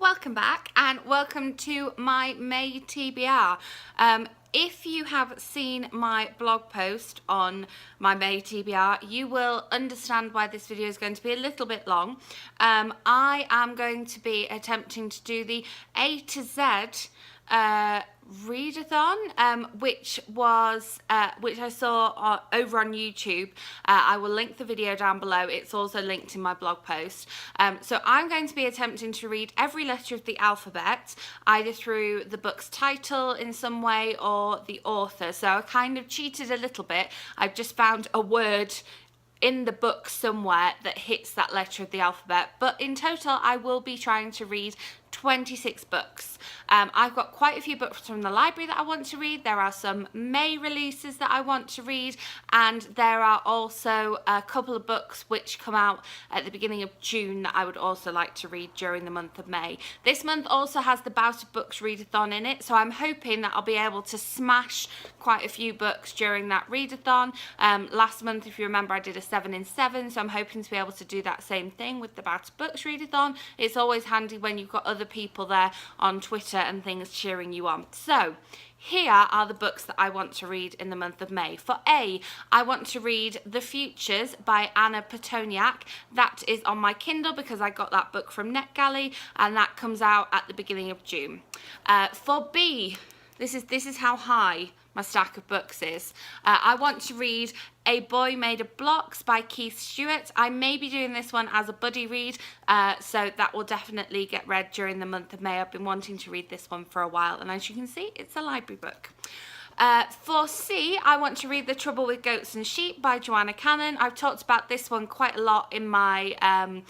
Welcome back and welcome to my May TBR. If you have seen my blog post on my May TBR, you will understand why this video is going to be a little bit long. I am going to be attempting to do the A to Z readathon, which I saw over on YouTube. I will link the video down below. It's also linked in my blog post. So I'm going to be attempting to read every letter of the alphabet, either through the book's title in some way or the author. So I kind of cheated a little bit. I've just found a word in the book somewhere that hits that letter of the alphabet, but in total I will be trying to read 26 books. I've got quite a few books from the library that I want to read. There are some May releases that I want to read, and there are also a couple of books which come out at the beginning of June that I would also like to read during the month of May. This month also has the Bout of Books readathon in it, so I'm hoping that I'll be able to smash quite a few books during that readathon. Last month, if you remember, I did a 7 in 7, so I'm hoping to be able to do that same thing with the Bout of Books readathon. It's always handy when you've got other people there on Twitter and things cheering you on. So here are the books that I want to read in the month of May. For A, I want to read The Futures by Anna Petoniak. That is on my Kindle because I got that book from NetGalley, and that comes out at the beginning of June. For B, this is how high my stack of books is. I want to read A Boy Made of Blocks by Keith Stewart. I may be doing this one as a buddy read, so that will definitely get read during the month of May. I've been wanting to read this one for a while, and as you can see, it's a library book. For C, I want to read The Trouble with Goats and Sheep by Joanna Cannon. I've talked about this one quite a lot in my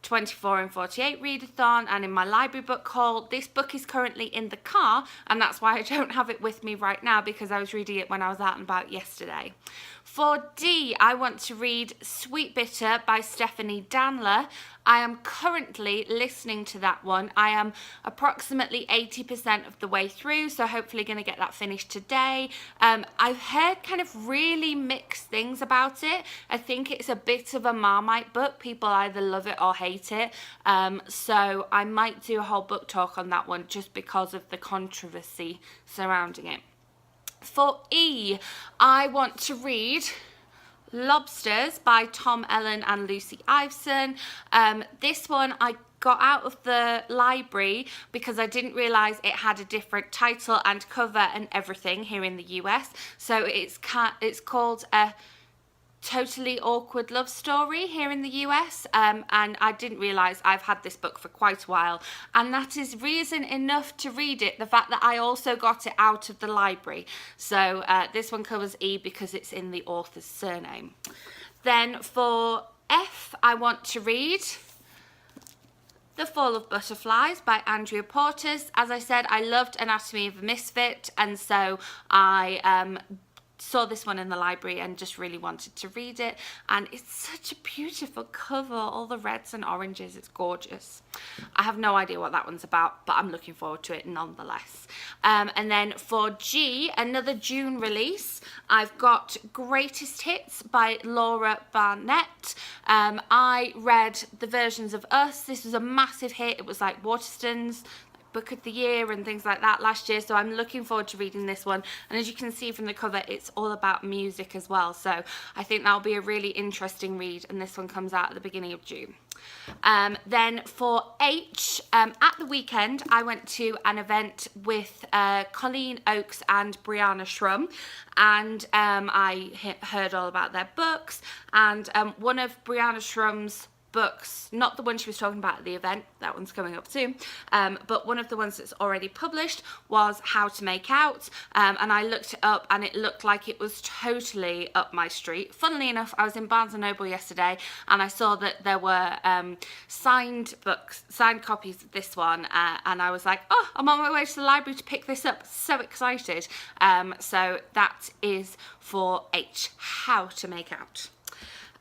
24 and 48 readathon and in my library book haul. This book is currently in the car, and that's why I don't have it with me right now, because I was reading it when I was out and about yesterday. For D, I want to read Sweet Bitter by Stephanie Danler. I am currently listening to that one. I am approximately 80% of the way through, so hopefully going to get that finished today. I've heard kind of really mixed things about it. I think it's a bit of a Marmite book. People either love it or hate it. So I might do a whole book talk on that one just because of the controversy surrounding it. For E, I want to read Lobsters by Tom Ellen and Lucy Iveson. This one I got out of the library because I didn't realise it had a different title and cover and everything here in the US. So it's called a Totally Awkward Love Story here in the US, and I didn't realise I've had this book for quite a while, and that is reason enough to read it, the fact that I also got it out of the library. So this one covers E because it's in the author's surname. Then for F, I want to read The Fall of Butterflies by Andrea Portas. As I said, I loved Anatomy of a Misfit, and so I saw this one in the library and just really wanted to read it, and it's such a beautiful cover, all the reds and oranges, it's gorgeous. I have no idea what that one's about, but I'm looking forward to it nonetheless. And then for G, another June release, I've got Greatest Hits by Laura Barnett. I read the versions of Us. This was a massive hit. It was like Waterstones Book of the Year and things like that last year, so I'm looking forward to reading this one. And as you can see from the cover, it's all about music as well, so I think that'll be a really interesting read, and this one comes out at the beginning of June. Then for H, at the weekend I went to an event with Colleen Oakes and Brianna Shrum, and I heard all about their books, and one of Brianna Shrum's books, not the one she was talking about at the event, that one's coming up soon, but one of the ones that's already published was How to Make Out, and I looked it up and it looked like it was totally up my street. Funnily enough, I was in Barnes & Noble yesterday and I saw that there were signed copies of this one, and I was like, oh, I'm on my way to the library to pick this up. So excited. So that is for H, How to Make Out.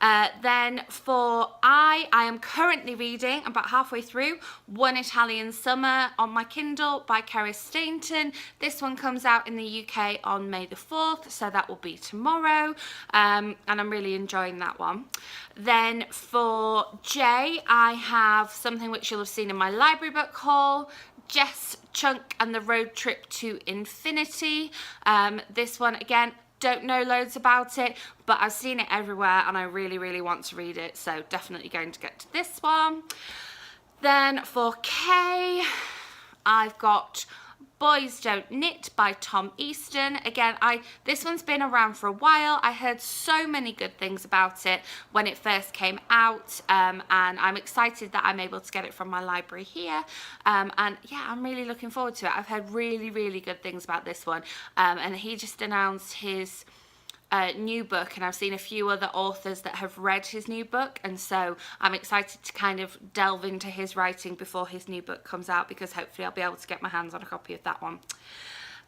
Then for I am currently reading, about halfway through, One Italian Summer on my Kindle by Kerry Stainton. This one comes out in the UK on May the 4th, so that will be tomorrow, and I'm really enjoying that one. Then for J, I have something which you'll have seen in my library book haul, Jess, Chunk and the Road Trip to Infinity. This one, again, don't know loads about it, but I've seen it everywhere and I really, really want to read it, so definitely going to get to this one. Then for K, I've got Boys Don't Knit by Tom Easton. Again, this one's been around for a while. I heard so many good things about it when it first came out, and I'm excited that I'm able to get it from my library here. And yeah, I'm really looking forward to it. I've heard really, really good things about this one. And he just announced his new book, and I've seen a few other authors that have read his new book, and so I'm excited to kind of delve into his writing before his new book comes out, because hopefully I'll be able to get my hands on a copy of that one.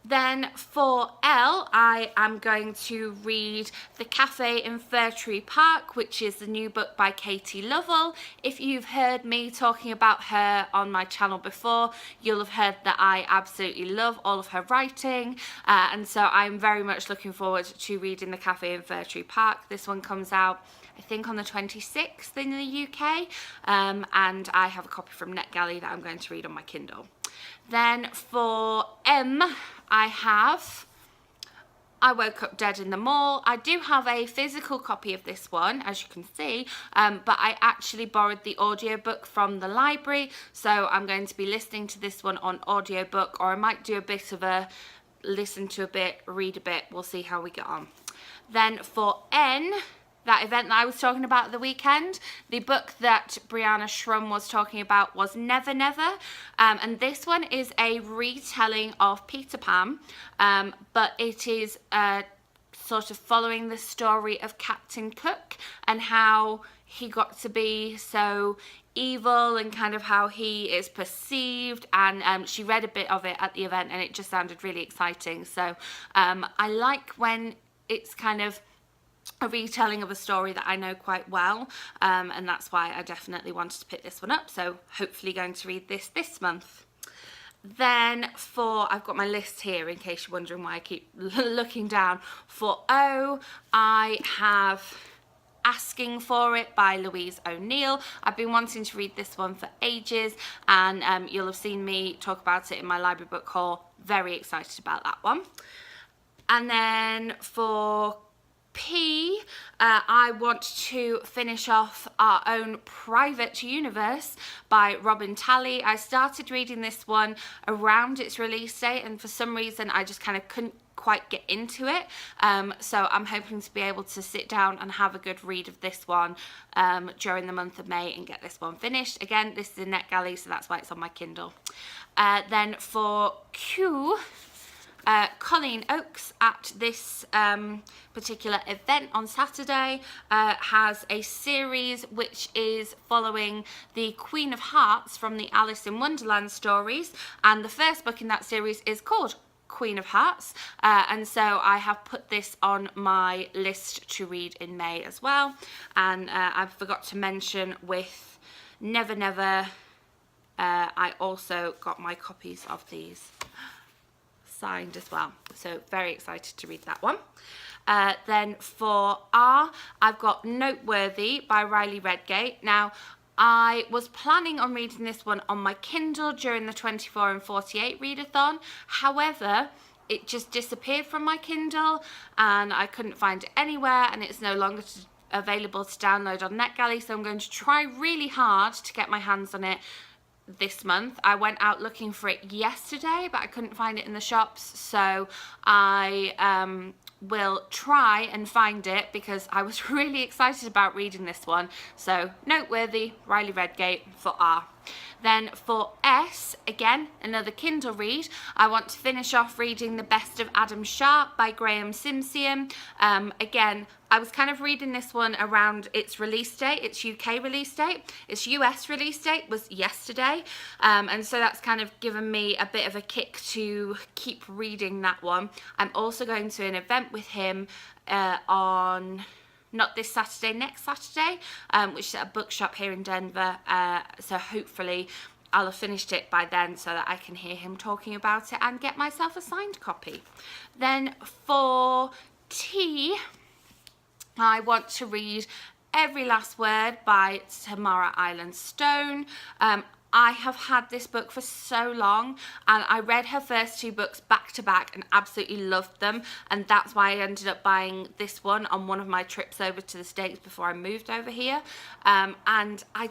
Then for L, I am going to read The Cafe in Fir Tree Park, which is the new book by Katie Lovell. If you've heard me talking about her on my channel before, you'll have heard that I absolutely love all of her writing, and so I'm very much looking forward to reading The Cafe in Fir Tree Park. This one comes out, I think, on the 26th in the UK, and I have a copy from NetGalley that I'm going to read on my Kindle. Then for M, I Woke Up Dead in the Mall. I do have a physical copy of this one, as you can see, but I actually borrowed the audiobook from the library, so I'm going to be listening to this one on audiobook, or I might do a bit of a listen to a bit, read a bit. We'll see how we get on. Then for N, that event that I was talking about at the weekend, the book that Brianna Shrum was talking about was Never Never, and this one is a retelling of Peter Pan, but it is sort of following the story of Captain Cook and how he got to be so evil and kind of how he is perceived, and she read a bit of it at the event and it just sounded really exciting. So I like when it's kind of a retelling of a story that I know quite well, and that's why I definitely wanted to pick this one up, so hopefully going to read this month. Then I've got my list here in case you're wondering why I keep looking down. For O, I have Asking for It by Louise O'Neill. I've been wanting to read this one for ages, and you'll have seen me talk about it in my library book haul. Very excited about that one. And then for P, I want to finish off Our Own Private Universe by Robin Talley. I started reading this one around its release date, and for some reason I just kind of couldn't quite get into it, so I'm hoping to be able to sit down and have a good read of this one during the month of May and get this one finished. Again, this is a NetGalley, so that's why it's on my Kindle. Then for Q, Colleen Oakes at this particular event on Saturday has a series which is following the Queen of Hearts from the Alice in Wonderland stories, and the first book in that series is called Queen of Hearts, and so I have put this on my list to read in May as well. And I forgot to mention with Never Never, I also got my copies of these signed as well, so very excited to read that one. Then for R, I've got Noteworthy by Riley Redgate. Now, I was planning on reading this one on my Kindle during the 24 and 48 readathon. However, it just disappeared from my Kindle and I couldn't find it anywhere, and it's no longer available to download on NetGalley, so I'm going to try really hard to get my hands on it this month. I went out looking for it yesterday, but I couldn't find it in the shops, so I will try and find it because I was really excited about reading this one. So Noteworthy, Riley Redgate for R. Then for S, again, another Kindle read. I want to finish off reading The Best of Adam Sharp by Graham Simsian. Again, I was kind of reading this one around its release date, its UK release date. Its US release date was yesterday, and so that's kind of given me a bit of a kick to keep reading that one. I'm also going to an event with him on not this Saturday, next Saturday, which is at a bookshop here in Denver. So hopefully I'll have finished it by then so that I can hear him talking about it and get myself a signed copy. Then for tea, I want to read Every Last Word by Tamara Island Stone. I have had this book for so long, and I read her first 2 books back to back and absolutely loved them, and that's why I ended up buying this one on one of my trips over to the States before I moved over here. And I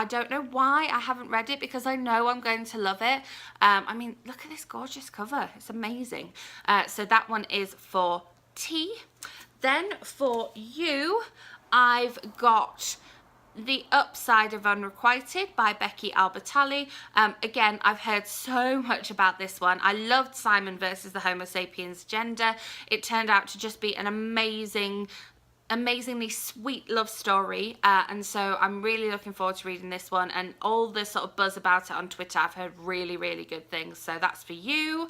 don't know why I haven't read it, because I know I'm going to love it. I mean, look at this gorgeous cover, it's amazing. So that one is for tea. Then for you, I've got The Upside of Unrequited by Becky Albertalli. Again, I've heard so much about this one. I loved Simon versus the Homo sapiens Agenda. It turned out to just be an amazingly sweet love story, and so I'm really looking forward to reading this one, and all the sort of buzz about it on Twitter, I've heard really, really good things, so that's for you.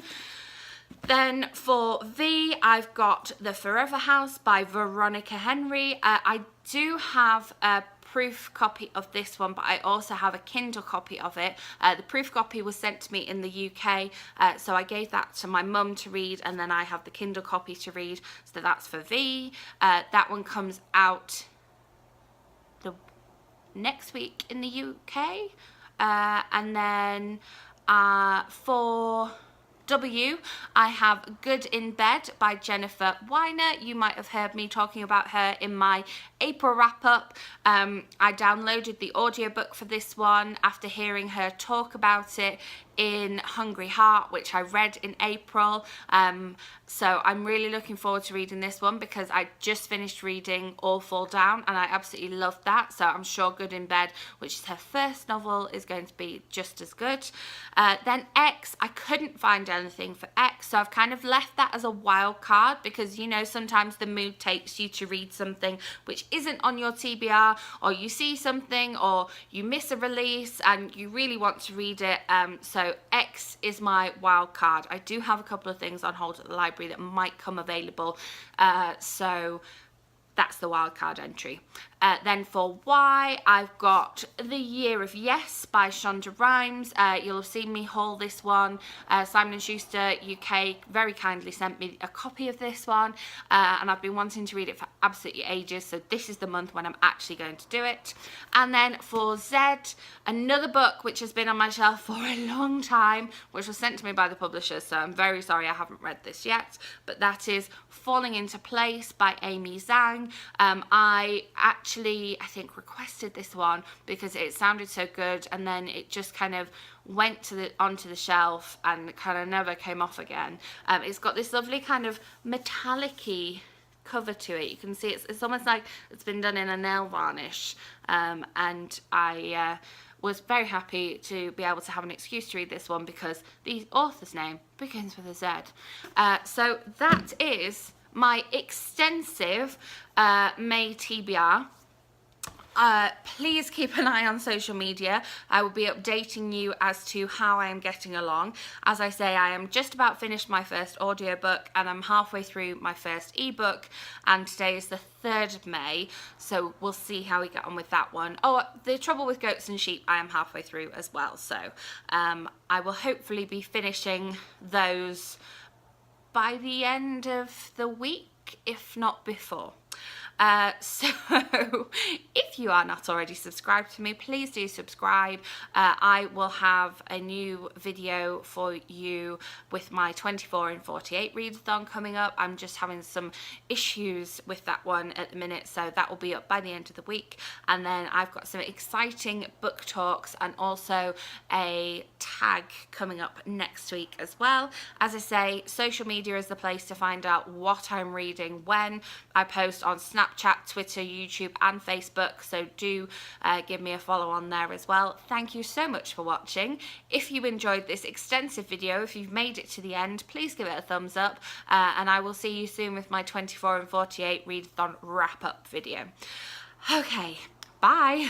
Then for V, I've got The Forever House by Veronica Henry. I do have a proof copy of this one, but I also have a Kindle copy of it. The proof copy was sent to me in the UK, so I gave that to my mum to read, and then I have the Kindle copy to read, so that's for V. That one comes out the next week in the UK. And then for W, I have Good in Bed by Jennifer Weiner. You might have heard me talking about her in my April wrap-up. I downloaded the audiobook for this one after hearing her talk about it in Hungry Heart, which I read in April. So I'm really looking forward to reading this one, because I just finished reading All Fall Down and I absolutely loved that. So I'm sure Good in Bed, which is her first novel, is going to be just as good. Then X, I couldn't find anything for X, so I've kind of left that as a wild card, because you know, sometimes the mood takes you to read something which isn't on your TBR, or you see something, or you miss a release and you really want to read it. So X is my wild card. I do have a couple of things on hold at the library that might come available, so that's the wildcard entry. Then for Y, I've got The Year of Yes by Shonda Rhimes. You'll have seen me haul this one. Simon & Schuster UK very kindly sent me a copy of this one, and I've been wanting to read it for absolutely ages, so this is the month when I'm actually going to do it. And then for Z, another book which has been on my shelf for a long time, which was sent to me by the publisher, so I'm very sorry I haven't read this yet, but that is Falling Into Place by Amy Zhang. I think requested this one because it sounded so good, and then it just kind of went onto the shelf and kind of never came off again. It's got this lovely kind of metallic-y cover to it. You can see it's almost like it's been done in a nail varnish, and I was very happy to be able to have an excuse to read this one because the author's name begins with a Z. So that is my extensive May TBR. Please keep an eye on social media. I will be updating you as to how I am getting along. As I say, I am just about finished my first audiobook, and I'm halfway through my first ebook, and today is the 3rd of May, so we'll see how we get on with that one. Oh, The Trouble with Goats and Sheep I am halfway through as well, so I will hopefully be finishing those by the end of the week, if not before. So if you are not already subscribed to me, please do subscribe. I will have a new video for you with my 24 in 48 readathon coming up. I'm just having some issues with that one at the minute, so that will be up by the end of the week. And then I've got some exciting book talks and also a tag coming up next week as well. As I say, social media is the place to find out what I'm reading when. I post on Snapchat, Twitter, YouTube and Facebook, so do give me a follow on there as well. Thank you so much for watching. If you enjoyed this extensive video, if you've made it to the end, please give it a thumbs up, and I will see you soon with my 24 and 48 readathon wrap up video. Okay, bye.